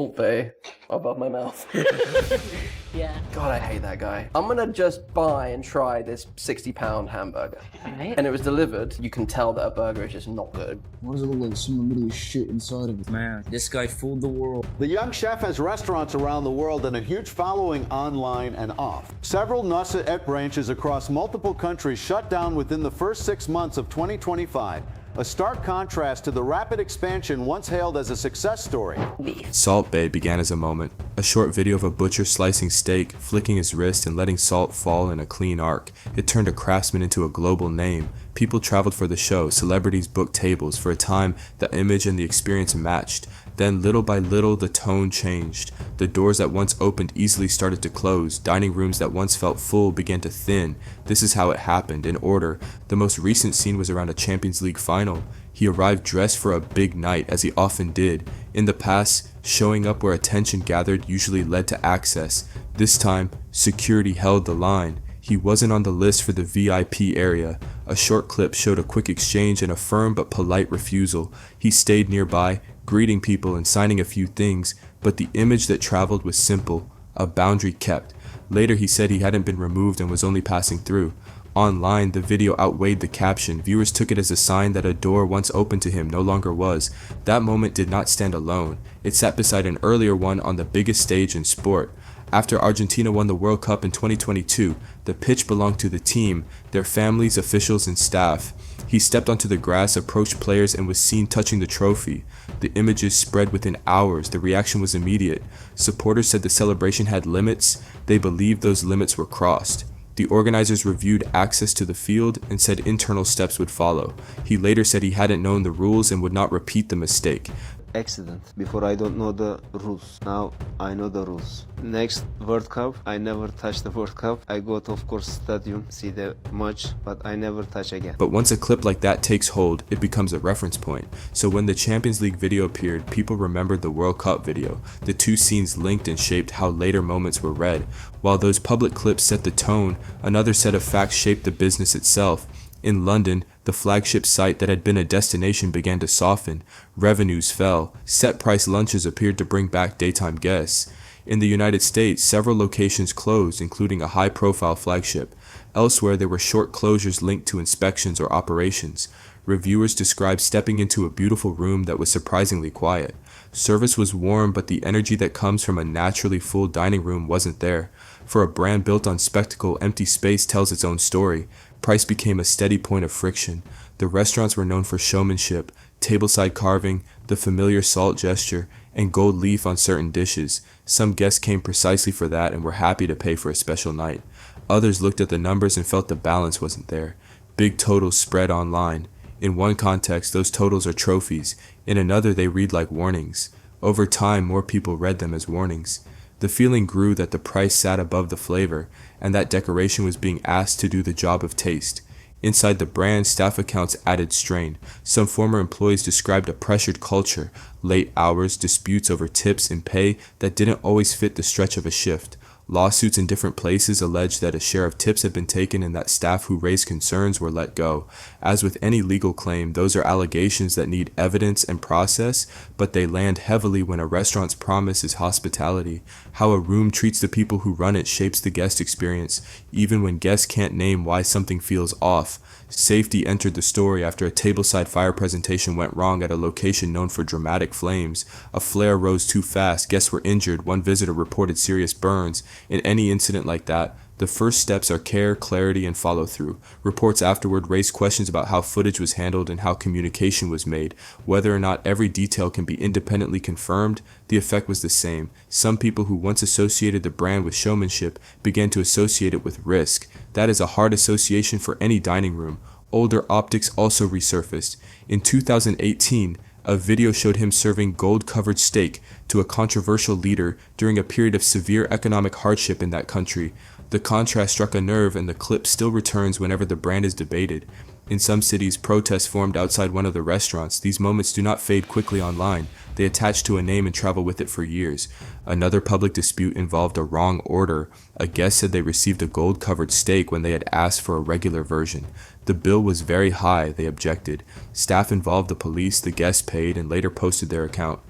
Oh, bay. Above my mouth. Yeah. God, I hate that guy. I'm gonna just buy and try this 60-pound hamburger. Alright. And it was delivered. You can tell that a burger is just not good. Why does it look like someone literally shit inside of it? Man, this guy fooled the world. The young chef has restaurants around the world and a huge following online and off. Several Nusret branches across multiple countries shut down within the first 6 months of 2025. A stark contrast to the rapid expansion once hailed as a success story. Salt Bay began as a moment, a short video of a butcher slicing steak, flicking his wrist and letting salt fall in a clean arc. It turned a craftsman into a global name. People traveled for the show, celebrities booked tables. For a time, the image and the experience matched. Then, little by little, the tone changed. The doors that once opened easily started to close. Dining rooms that once felt full began to thin. This is how it happened, in order. The most recent scene was around a Champions League final. He arrived dressed for a big night, as he often did. In the past, showing up where attention gathered usually led to access. This time, security held the line. He wasn't on the list for the VIP area. A short clip showed a quick exchange and a firm but polite refusal. He stayed nearby, greeting people and signing a few things, but the image that traveled was simple, a boundary kept. Later he said he hadn't been removed and was only passing through. Online, the video outweighed the caption. Viewers took it as a sign that a door once open to him no longer was. That moment did not stand alone. It sat beside an earlier one on the biggest stage in sport. After Argentina won the World Cup in 2022, the pitch belonged to the team, their families, officials, and staff. He stepped onto the grass, approached players, and was seen touching the trophy. The images spread within hours. The reaction was immediate. Supporters said the celebration had limits. They believed those limits were crossed. The organizers reviewed access to the field and said internal steps would follow. He later said he hadn't known the rules and would not repeat the mistake. Accident. Before I don't know the rules. Now I know the rules. Next World Cup, I never touch the World Cup. I go to, of course, stadium, see the match, but I never touch again. But once a clip like that takes hold, it becomes a reference point. So when the Champions League video appeared, people remembered the World Cup video. The two scenes linked and shaped how later moments were read. While those public clips set the tone, another set of facts shaped the business itself. In London, the flagship site that had been a destination began to soften. Revenues fell. Set-price lunches appeared to bring back daytime guests. In the United States, several locations closed, including a high-profile flagship. Elsewhere, there were short closures linked to inspections or operations. Reviewers described stepping into a beautiful room that was surprisingly quiet. Service was warm, but the energy that comes from a naturally full dining room wasn't there. For a brand built on spectacle, empty space tells its own story. Price became a steady point of friction. The restaurants were known for showmanship, tableside carving, the familiar salt gesture, and gold leaf on certain dishes. Some guests came precisely for that and were happy to pay for a special night. Others looked at the numbers and felt the balance wasn't there. Big totals spread online. In one context, those totals are trophies. In another, they read like warnings. Over time, more people read them as warnings. The feeling grew that the price sat above the flavor, and that decoration was being asked to do the job of taste. Inside the brand, staff accounts added strain. Some former employees described a pressured culture, late hours, disputes over tips and pay that didn't always fit the stretch of a shift. Lawsuits in different places alleged that a share of tips had been taken and that staff who raised concerns were let go. As with any legal claim, those are allegations that need evidence and process, but they land heavily when a restaurant's promise is hospitality. How a room treats the people who run it shapes the guest experience, even when guests can't name why something feels off. Safety entered the story after a tableside fire presentation went wrong at a location known for dramatic flames. A flare rose too fast, guests were injured, one visitor reported serious burns. In any incident like that, the first steps are care, clarity, and follow-through. Reports afterward raised questions about how footage was handled and how communication was made. Whether or not every detail can be independently confirmed, the effect was the same. Some people who once associated the brand with showmanship began to associate it with risk. That is a hard association for any dining room. Older optics also resurfaced. In 2018, a video showed him serving gold-covered steak to a controversial leader during a period of severe economic hardship in that country. The contrast struck a nerve, and the clip still returns whenever the brand is debated. In some cities, protests formed outside one of the restaurants. These moments do not fade quickly online. They attach to a name and travel with it for years. Another public dispute involved a wrong order. A guest said they received a gold-covered steak when they had asked for a regular version. The bill was very high, they objected. Staff involved the police, the guest paid, and later posted their account.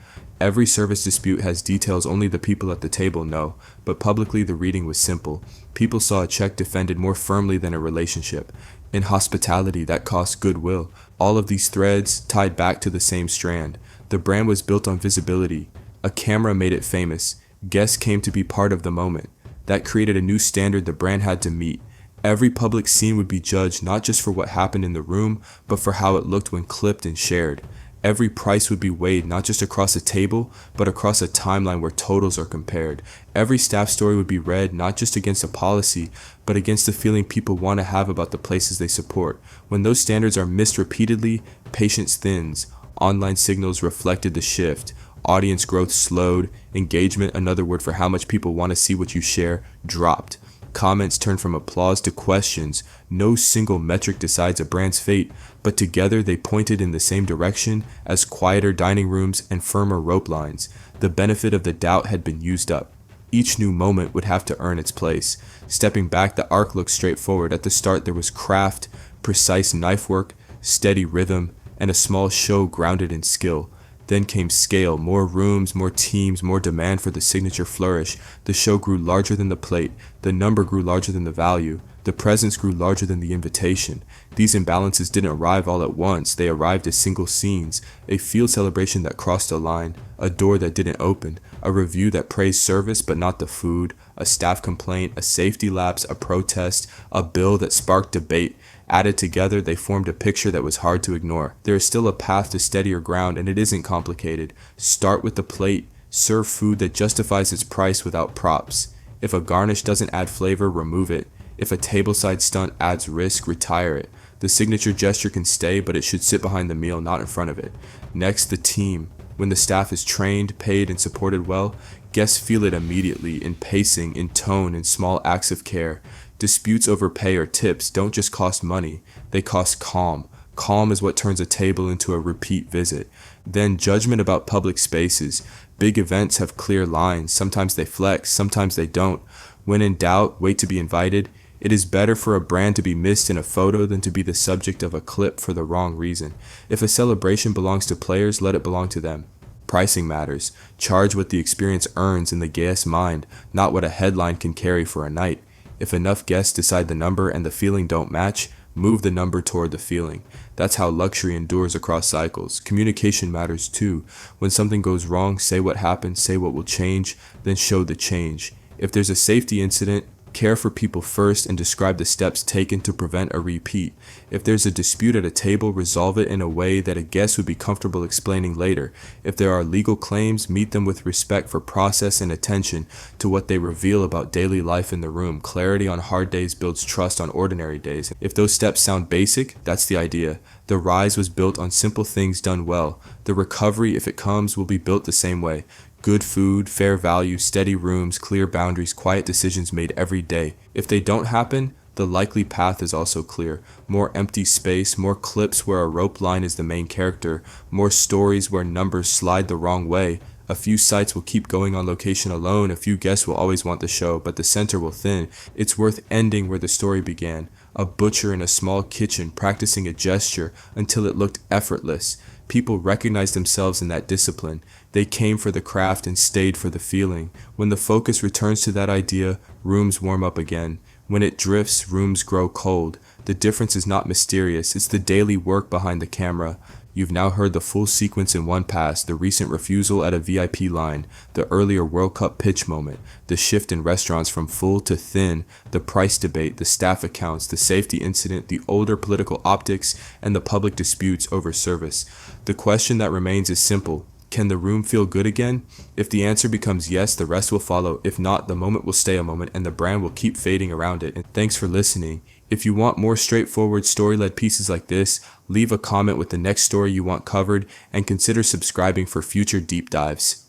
Every service dispute has details only the people at the table know, but publicly the reading was simple. People saw a check defended more firmly than a relationship. In hospitality, that cost goodwill. All of these threads tied back to the same strand. The brand was built on visibility. A camera made it famous. Guests came to be part of the moment. That created a new standard the brand had to meet. Every public scene would be judged not just for what happened in the room, but for how it looked when clipped and shared. Every price would be weighed not just across a table, but across a timeline where totals are compared. Every staff story would be read not just against a policy, but against the feeling people want to have about the places they support. When those standards are missed repeatedly, patience thins. Online signals reflected the shift. Audience growth slowed. Engagement, another word for how much people want to see what you share, dropped. Comments turned from applause to questions. No single metric decides a brand's fate, but together they pointed in the same direction as quieter dining rooms and firmer rope lines. The benefit of the doubt had been used up. Each new moment would have to earn its place. Stepping back, the arc looked straightforward. At the start, there was craft, precise knife work, steady rhythm, and a small show grounded in skill. Then came scale, more rooms, more teams, more demand for the signature flourish. The show grew larger than the plate. The number grew larger than the value. The presence grew larger than the invitation. These imbalances didn't arrive all at once. They arrived as single scenes. A field celebration that crossed a line. A door that didn't open. A review that praised service but not the food. A staff complaint, a safety lapse, a protest, a bill that sparked debate. Added together, they formed a picture that was hard to ignore. There is still a path to steadier ground, and it isn't complicated. Start with the plate. Serve food that justifies its price without props. If a garnish doesn't add flavor, remove it. If a tableside stunt adds risk, retire it. The signature gesture can stay, but it should sit behind the meal, not in front of it. Next, the team. When the staff is trained, paid, and supported well, guests feel it immediately in pacing, in tone, in small acts of care. Disputes over pay or tips don't just cost money, they cost calm. Calm is what turns a table into a repeat visit. Then judgment about public spaces. Big events have clear lines. Sometimes they flex, sometimes they don't. When in doubt, wait to be invited. It is better for a brand to be missed in a photo than to be the subject of a clip for the wrong reason. If a celebration belongs to players, let it belong to them. Pricing matters. Charge what the experience earns in the guest's mind, not what a headline can carry for a night. If enough guests decide the number and the feeling don't match, move the number toward the feeling. That's how luxury endures across cycles. Communication matters too. When something goes wrong, say what happened, say what will change, then show the change. If there's a safety incident, care for people first and describe the steps taken to prevent a repeat. If there's a dispute at a table, resolve it in a way that a guest would be comfortable explaining later. If there are legal claims, meet them with respect for process and attention to what they reveal about daily life in the room. Clarity on hard days builds trust on ordinary days. If those steps sound basic, that's the idea. The rise was built on simple things done well. The recovery, if it comes, will be built the same way. Good food, fair value, steady rooms, clear boundaries, quiet decisions made every day. If they don't happen, the likely path is also clear. More empty space, more clips where a rope line is the main character, more stories where numbers slide the wrong way. A few sites will keep going on location alone, a few guests will always want the show, but the center will thin. It's worth ending where the story began. A butcher in a small kitchen practicing a gesture until it looked effortless. People recognized themselves in that discipline. They came for the craft and stayed for the feeling. When the focus returns to that idea, rooms warm up again. When it drifts, rooms grow cold. The difference is not mysterious, it's the daily work behind the camera. You've now heard the full sequence in one pass, the recent refusal at a VIP line, the earlier World Cup pitch moment, the shift in restaurants from full to thin, the price debate, the staff accounts, the safety incident, the older political optics, and the public disputes over service. The question that remains is simple. Can the room feel good again? If the answer becomes yes, the rest will follow. If not, the moment will stay a moment and the brand will keep fading around it. And thanks for listening. If you want more straightforward story-led pieces like this, leave a comment with the next story you want covered and consider subscribing for future deep dives.